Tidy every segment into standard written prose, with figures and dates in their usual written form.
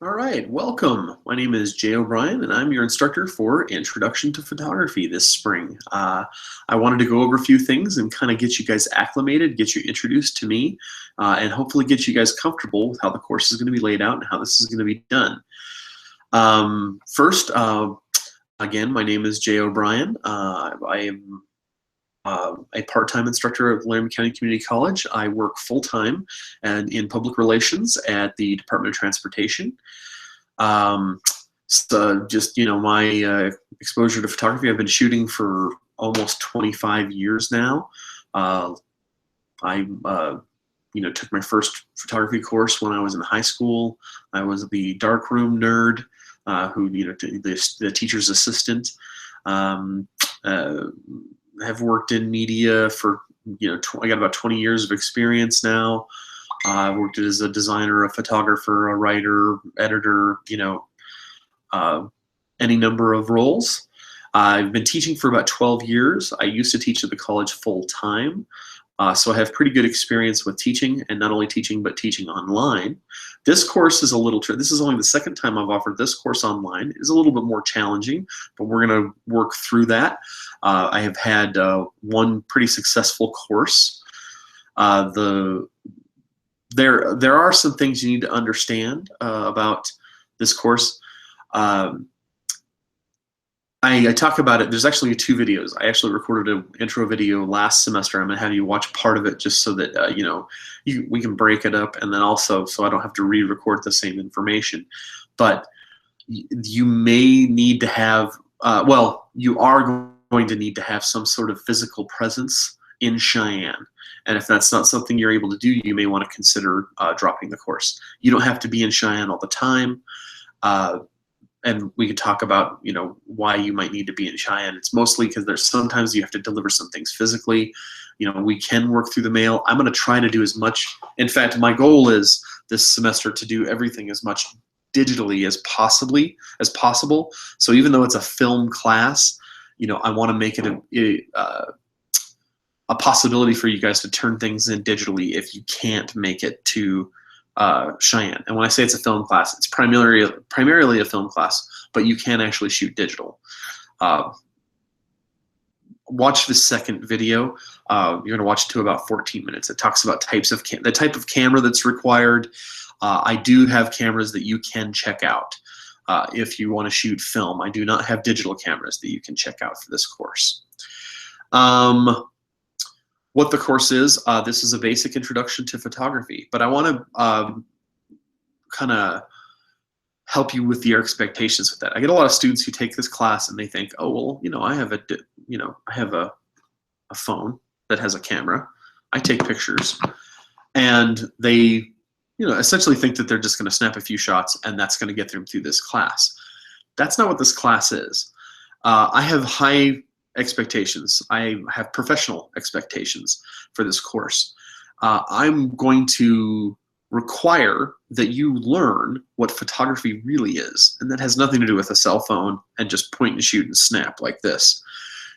All right, welcome. My name is Jay O'Brien, and I'm your instructor for Introduction to Photography this spring. I wanted to go over a few things and kind of get you guys acclimated, get you introduced to me, and hopefully get you guys comfortable with how the course is going to be laid out and how this is going to be done. First, again, my name is Jay O'Brien. I am a part-time instructor at Laramie County Community College. I work full-time and in public relations at the Department of Transportation. So just, my exposure to photography, I've been shooting for almost 25 years now. I took my first photography course when I was in high school. I was the darkroom nerd, the teacher's assistant. Have worked in media for, I got about 20 years of experience now. I worked as a designer, a photographer, a writer, editor, any number of roles. I've been teaching for about 12 years. I used to teach at the college full time. So I have pretty good experience with teaching, and not only teaching, but teaching online. This course is this is only the second time I've offered this course online. It's a little bit more challenging, but we're going to work through that. I have had one pretty successful course. There are some things you need to understand about this course. I talk about it. There's actually 2 videos. I actually recorded an intro video last semester. I'm going to have you watch part of it just so that we can break it up, and then also so I don't have to re-record the same information. But you may need to have, you are going to need to have some sort of physical presence in Cheyenne. And if that's not something you're able to do, you may want to consider dropping the course. You don't have to be in Cheyenne all the time. And we could talk about, why you might need to be in Cheyenne. It's mostly because there's sometimes you have to deliver some things physically. We can work through the mail. I'm going to try to do as much. In fact, my goal is this semester to do everything as much digitally as possible. So even though it's a film class, I want to make it a possibility for you guys to turn things in digitally if you can't make it to Cheyenne. And when I say it's a film class, it's primarily a film class, but you can actually shoot digital. Watch the second video. You're going to watch it to about 14 minutes. It talks about the type of camera that's required. I do have cameras that you can check out if you want to shoot film. I do not have digital cameras that you can check out for this course. What the course is, this is a basic introduction to photography, but I want to kind of help you with your expectations with that. I get a lot of students who take this class and they think, oh, well, I have a phone that has a camera. I take pictures, and they, essentially think that they're just going to snap a few shots and that's going to get them through this class. That's not what this class is. I have high expectations. I have professional expectations for this course. I'm going to require that you learn what photography really is, and that has nothing to do with a cell phone and just point and shoot and snap like this.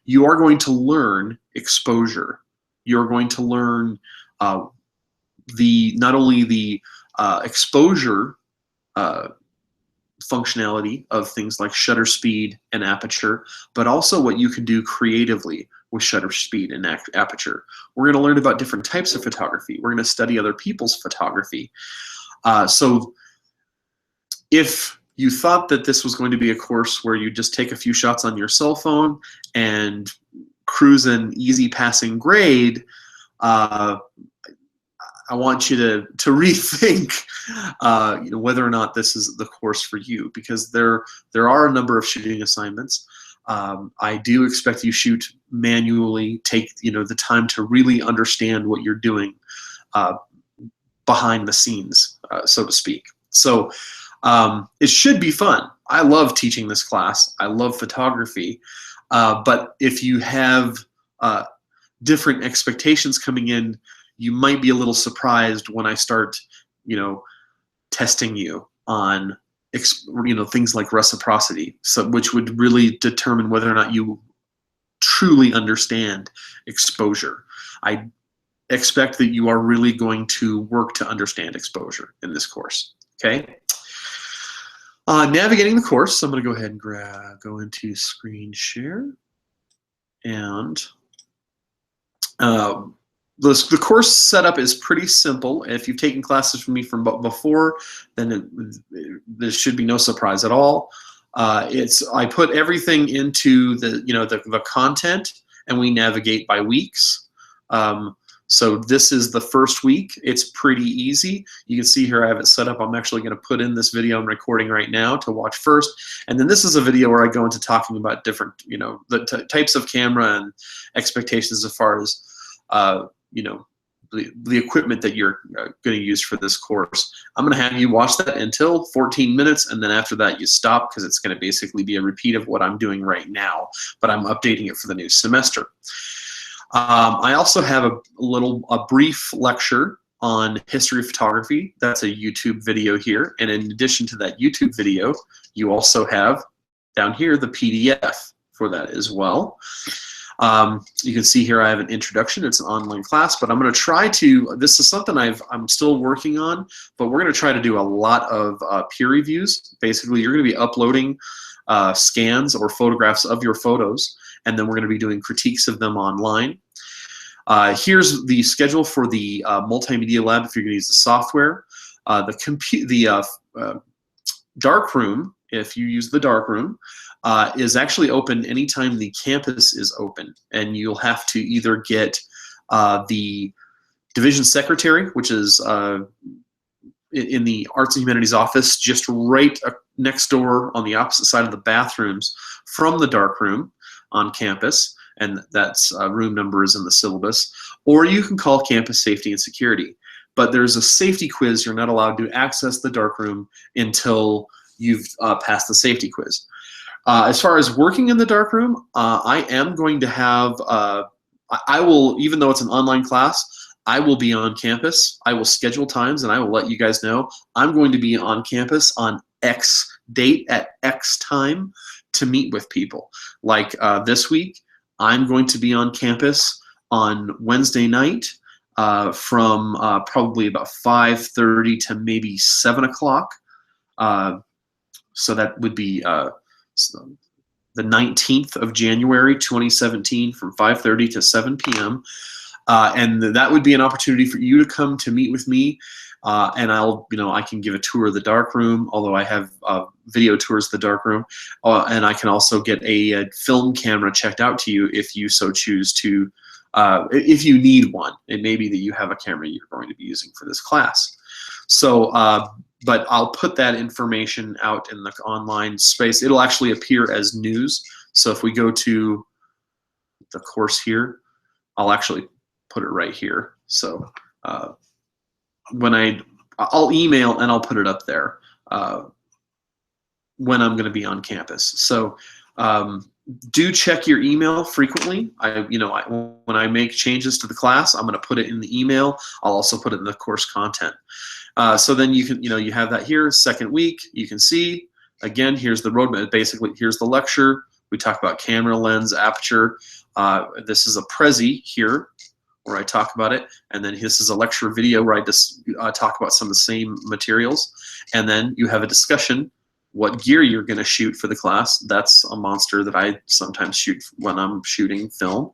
You are going to learn exposure. You're going to learn not only the exposure functionality of things like shutter speed and aperture, but also what you can do creatively with shutter speed and aperture. We're going to learn about different types of photography. We're going to study other people's photography. So if you thought that this was going to be a course where you just take a few shots on your cell phone and cruise an easy passing grade, I want you to rethink whether or not this is the course for you, because there are a number of shooting assignments. I do expect you shoot manually, take the time to really understand what you're doing behind the scenes, so to speak. So it should be fun. I love teaching this class. I love photography. But if you have different expectations coming in, you might be a little surprised when I start, testing you on, things like reciprocity, which would really determine whether or not you truly understand exposure. I expect that you are really going to work to understand exposure in this course, okay? Navigating the course, so I'm going to go ahead and go into screen share. And the course setup is pretty simple. If you've taken classes from me from before, then there should be no surprise at all. I put everything into the content, and we navigate by weeks. So this is the first week. It's pretty easy. You can see here I have it set up. I'm actually going to put in this video I'm recording right now to watch first. And then this is a video where I go into talking about different, the types of camera and expectations as far as, the equipment that you're going to use for this course. I'm going to have you watch that until 14 minutes, and then after that you stop, because it's going to basically be a repeat of what I'm doing right now, but I'm updating it for the new semester. I also have a brief lecture on history of photography. That's a YouTube video here, and in addition to that YouTube video, you also have down here the PDF for that as well. You can see here I have an introduction. It's an online class, but I'm going to try to, this is something I'm still working on, but we're going to try to do a lot of peer reviews. Basically, you're going to be uploading scans or photographs of your photos, and then we're going to be doing critiques of them online. Here's the schedule for the multimedia lab if you're going to use the software. The darkroom, if you use the darkroom, is actually open anytime the campus is open, and you'll have to either get the division secretary, which is in the Arts and Humanities office, just right next door on the opposite side of the bathrooms from the darkroom on campus, and that's room number is in the syllabus, or you can call campus safety and security. But there's a safety quiz. You're not allowed to access the darkroom until you've passed the safety quiz. As far as working in the darkroom, I am going to have, I will, even though it's an online class, I will be on campus. I will schedule times, and I will let you guys know. I'm going to be on campus on X date at X time to meet with people. Like this week, I'm going to be on campus on Wednesday night from probably about 5:30 to maybe 7 o'clock. So that would be the 19th of January 2017 from 5:30 to 7 p.m. And that would be an opportunity for you to come to meet with me, and I can give a tour of the darkroom, although I have video tours of the darkroom, and I can also get a film camera checked out to you if you so choose to, if you need one. It may be that you have a camera you're going to be using for this class. So, but I'll put that information out in the online space. It'll actually appear as news. So if we go to the course here, I'll actually put it right here. So when I'll email and I'll put it up there when I'm going to be on campus. So do check your email frequently. When I make changes to the class, I'm going to put it in the email. I'll also put it in the course content. So then you can, you have that here, second week. You can see, again, here's the roadmap. Basically, here's the lecture. We talk about camera lens, aperture. This is a Prezi here where I talk about it. And then this is a lecture video where I just talk about some of the same materials. And then you have a discussion, what gear you're going to shoot for the class. That's a monster that I sometimes shoot when I'm shooting film.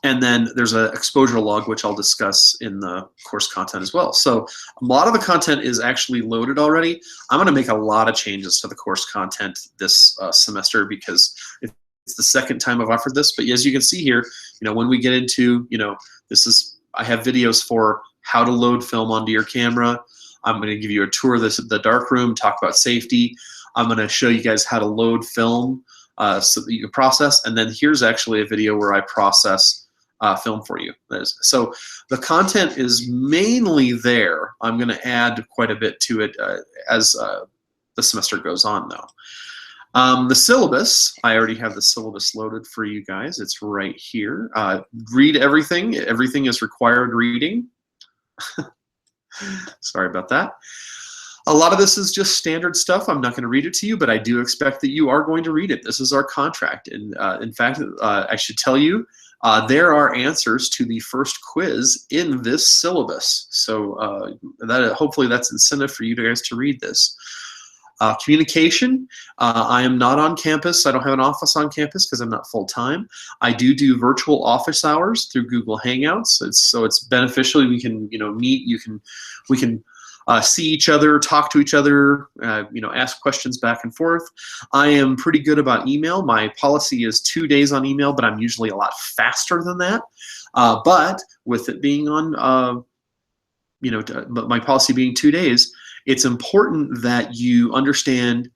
And then there's an exposure log, which I'll discuss in the course content as well. So a lot of the content is actually loaded already. I'm going to make a lot of changes to the course content this semester because it's the second time I've offered this. But as you can see here, when we get into, I have videos for how to load film onto your camera. I'm going to give you a tour of the darkroom, talk about safety. I'm going to show you guys how to load film so that you can process. And then here's actually a video where I process film for you. So the content is mainly there. I'm going to add quite a bit to it as the semester goes on, though. The syllabus, I already have the syllabus loaded for you guys. It's right here. Read everything. Everything is required reading. Sorry about that. A lot of this is just standard stuff. I'm not going to read it to you, but I do expect that you are going to read it. This is our contract. And in fact, I should tell you, there are answers to the first quiz in this syllabus. So hopefully that's incentive for you guys to read this. Communication, I am not on campus. I don't have an office on campus because I'm not full-time. I do virtual office hours through Google Hangouts. So it's beneficial. We can meet. We can see each other, talk to each other, ask questions back and forth. I am pretty good about email. My policy is 2 days on email, but I'm usually a lot faster than that. But with it being on, but my policy being 2 days, it's important that you understand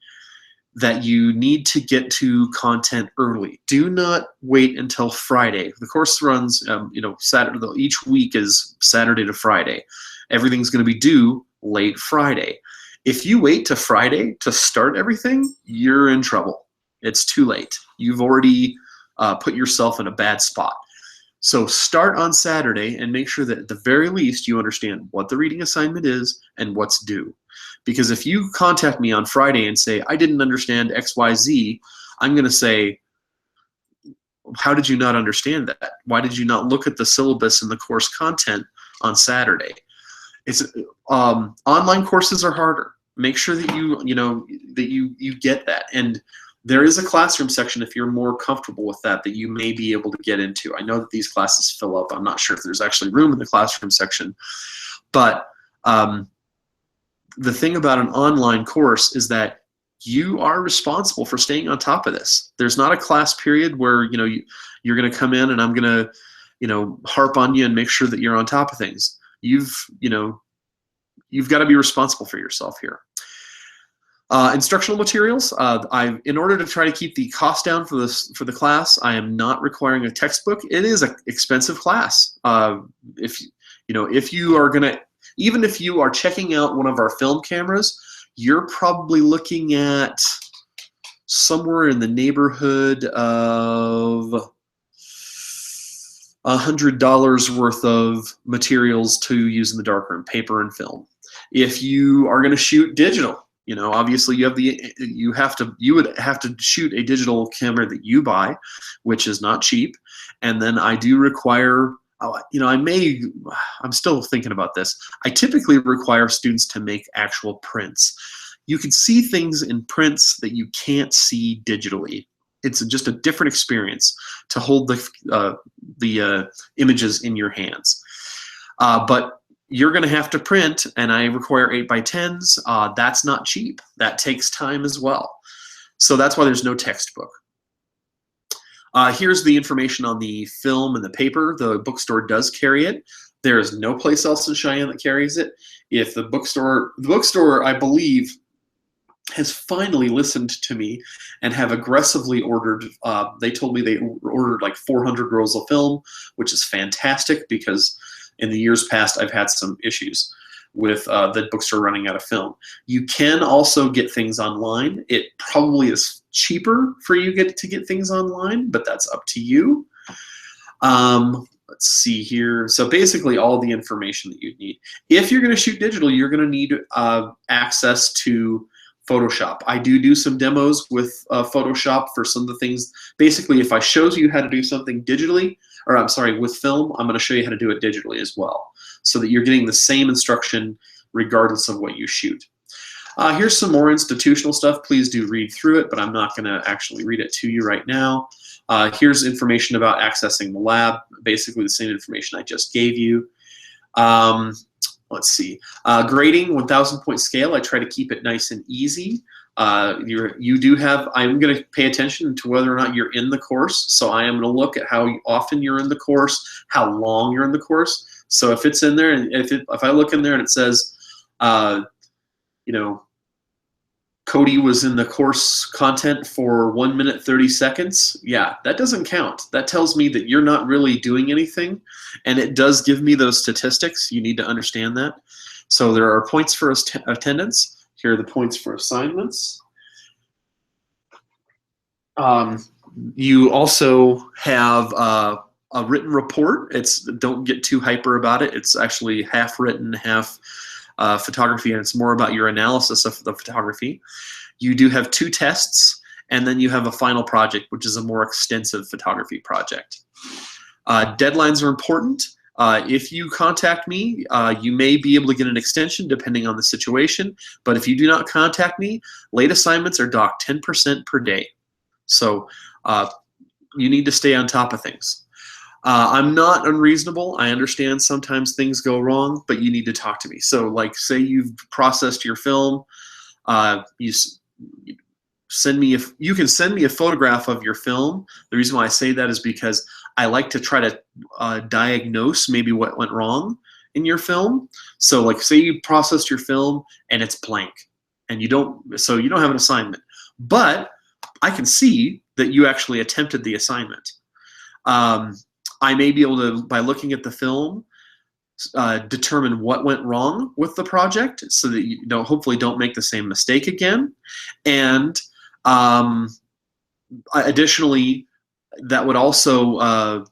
that you need to get to content early. Do not wait until Friday. The course runs, Saturday. Each week is Saturday to Friday. Everything's going to be due late Friday. If you wait to Friday to start everything, you're in trouble. It's too late. You've already put yourself in a bad spot. So start on Saturday and make sure that at the very least you understand what the reading assignment is and what's due. Because if you contact me on Friday and say, I didn't understand XYZ, I'm going to say, how did you not understand that? Why did you not look at the syllabus and the course content on Saturday? It's online courses are harder. Make sure that you get that. And there is a classroom section if you're more comfortable with that you may be able to get into. I know that these classes fill up. I'm not sure if there's actually room in the classroom section. But the thing about an online course is that you are responsible for staying on top of this. There's not a class period where you're going to come in and I'm going to harp on you and make sure that you're on top of things. You've got to be responsible for yourself here. Instructional materials. In order to try to keep the cost down for the class, I am not requiring a textbook. It is an expensive class. If you are gonna, even if you are checking out one of our film cameras, you're probably looking at somewhere in the neighborhood of $100 worth of materials to use in the darkroom, paper and film. If you are going to shoot digital, obviously you would have to shoot a digital camera that you buy, which is not cheap. And then I do require, I'm still thinking about this. I typically require students to make actual prints. You can see things in prints that you can't see digitally. It's just a different experience to hold the images in your hands. But you're going to have to print, and I require 8x10s. That's not cheap. That takes time as well. So that's why there's no textbook. Here's the information on the film and the paper. The bookstore does carry it. There is no place else in Cheyenne that carries it. If the bookstore, I believe, has finally listened to me and have aggressively ordered, they told me they ordered like 400 rolls of film, which is fantastic because in the years past I've had some issues with the bookstore running out of film. You can also get things online. It probably is cheaper for you to get things online, but that's up to you. Let's see here. So basically all the information that you need. If you're going to shoot digital, you're going to need access to Photoshop. I do some demos with Photoshop for some of the things. Basically, if I show you how to do something digitally, or I'm sorry, with film, I'm going to show you how to do it digitally as well, so that you're getting the same instruction regardless of what you shoot. Here's some more institutional stuff. Please do read through it, but I'm not going to actually read it to you right now. Here's information about accessing the lab, basically the same information I just gave you. Let's see. Grading, 1,000-point scale. I try to keep it nice and easy. You do have, I'm going to pay attention to whether or not you're in the course. So I am going to look at how often you're in the course, how long you're in the course. So if it's in there, and if I look in there and it says, Cody was in the course content for 1 minute 30 seconds, yeah, that doesn't count. That tells me that you're not really doing anything, and it does give me those statistics. You need to understand that. So there are points for attendance. Here are the points for assignments. You also have a written report. Don't get too hyper about it. It's actually half written, half photography, and it's more about your analysis of the photography. You do have 2 tests, and then you have a final project, which is a more extensive photography project. Deadlines are important. If you contact me, you may be able to get an extension depending on the situation, but if you do not contact me, late assignments are docked 10% per day. So you need to stay on top of things. I'm not unreasonable. I understand sometimes things go wrong, but you need to talk to me. So like say you've processed your film, you can send me a photograph of your film. The reason why I say that is because I like to try to diagnose maybe what went wrong in your film. So like say you processed your film and it's blank and you don't have an assignment, but I can see that you actually attempted the assignment. I may be able to, by looking at the film, determine what went wrong with the project so that you hopefully don't make the same mistake again. And additionally, that would also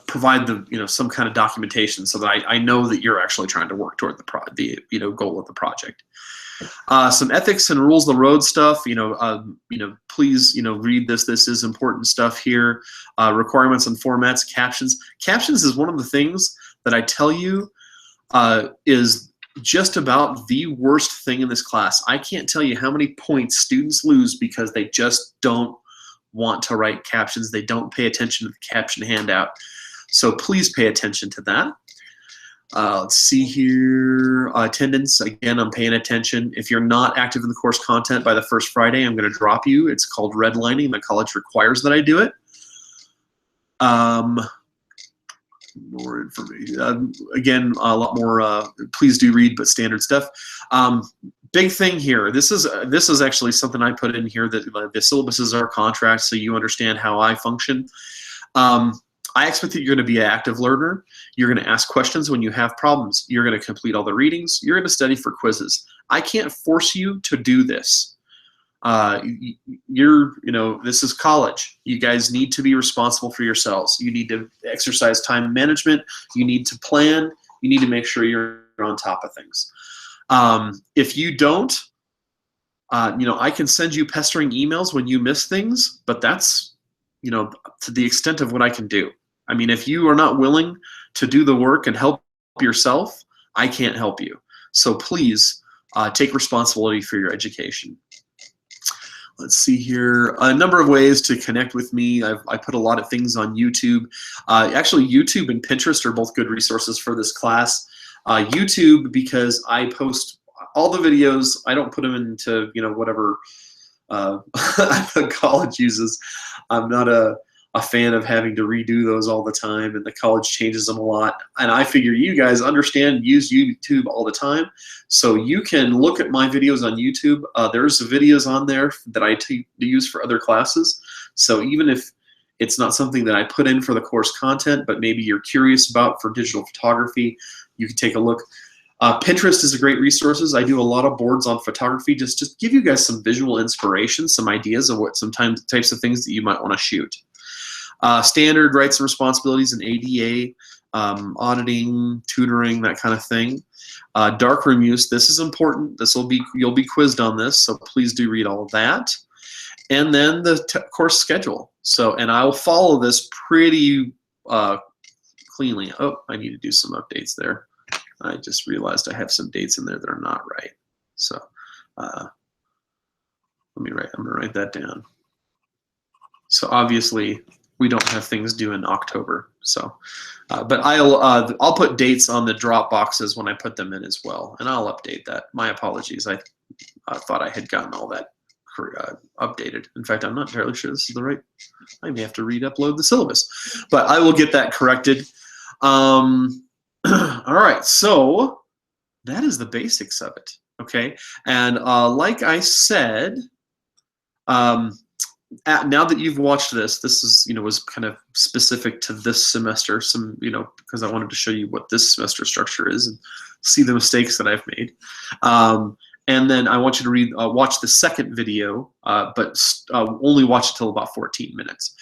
provide some kind of documentation so that I know that you're actually trying to work toward the goal of the project. Some ethics and rules of the road stuff. Please read this. This is important stuff here. Requirements and formats, captions. Captions is one of the things that I tell you is just about the worst thing in this class. I can't tell you how many points students lose because they just don't want to write captions. They don't pay attention to the caption handout. So please pay attention to that. Let's see here. Attendance, again, I'm paying attention. If you're not active in the course content by the first Friday, I'm going to drop you. It's called redlining. My college requires that I do it. More information. Again, a lot more. Please do read, but standard stuff. Big thing here. This is actually something I put in here that the syllabus is our contract, so you understand how I function. I expect that you're going to be an active learner. You're going to ask questions when you have problems. You're going to complete all the readings. You're going to study for quizzes. I can't force you to do this. This is college. You guys need to be responsible for yourselves. You need to exercise time management. You need to plan. You need to make sure you're on top of things. If you don't, I can send you pestering emails when you miss things, but that's, to the extent of what I can do. I mean, if you are not willing to do the work and help yourself, I can't help you. So please take responsibility for your education. Let's see here. A number of ways to connect with me. I put a lot of things on YouTube. Actually, YouTube and Pinterest are both good resources for this class. YouTube, because I post all the videos. I don't put them into whatever college uses. I'm not a fan of having to redo those all the time, and the college changes them a lot. And I figure you guys understand and use YouTube all the time, so you can look at my videos on YouTube. There's videos on there that I use for other classes. So even if it's not something that I put in for the course content, but maybe you're curious about for digital photography, you can take a look. Pinterest is a great resource. I do a lot of boards on photography, just to give you guys some visual inspiration, some ideas of what sometimes types of things that you might want to shoot. Standard rights and responsibilities in ADA, auditing, tutoring, that kind of thing. Darkroom use, this is important. You'll be quizzed on this, so please do read all of that. And then the course schedule. And I will follow this pretty cleanly. Oh, I need to do some updates there. I just realized I have some dates in there that are not right. So I'm going to write that down. So obviously we don't have things due in October. So, but I'll put dates on the drop boxes when I put them in as well, and I'll update that. My apologies. I thought I had gotten all that updated. In fact, I'm not entirely sure this is the right. I may have to re-upload the syllabus, but I will get that corrected. All right, so that is the basics of it. Okay, and like I said, now that you've watched this is was kind of specific to this semester. Some because I wanted to show you what this semester structure is and see the mistakes that I've made. And then I want you to watch the second video, but only watch it till about 14 minutes.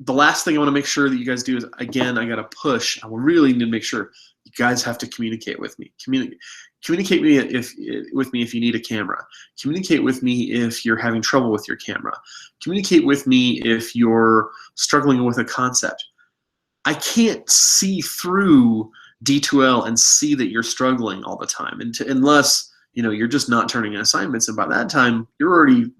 The last thing I want to make sure that you guys do is, again, I got to push. I really need to make sure you guys have to communicate with me. Communicate with me if you need a camera. Communicate with me if you're having trouble with your camera. Communicate with me if you're struggling with a concept. I can't see through D2L and see that you're struggling all the time, unless you're just not turning in assignments, and by that time you're already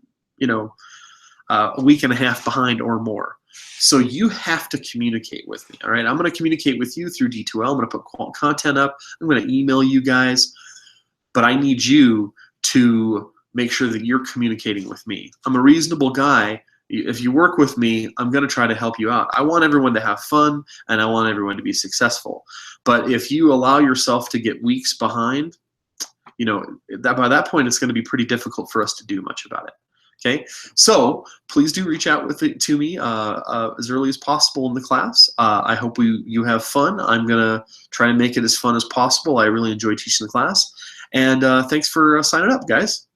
a week and a half behind or more. So you have to communicate with me. All right, I'm going to communicate with you through D2L. I'm going to put content up. I'm going to email you guys, but I need you to make sure that you're communicating with me. I'm a reasonable guy. If you work with me, I'm going to try to help you out. I want everyone to have fun, and I want everyone to be successful. But if you allow yourself to get weeks behind, by that point, it's going to be pretty difficult for us to do much about it. Okay, so please do reach out to me as early as possible in the class. I hope you have fun. I'm going to try to make it as fun as possible. I really enjoy teaching the class. And thanks for signing up, guys.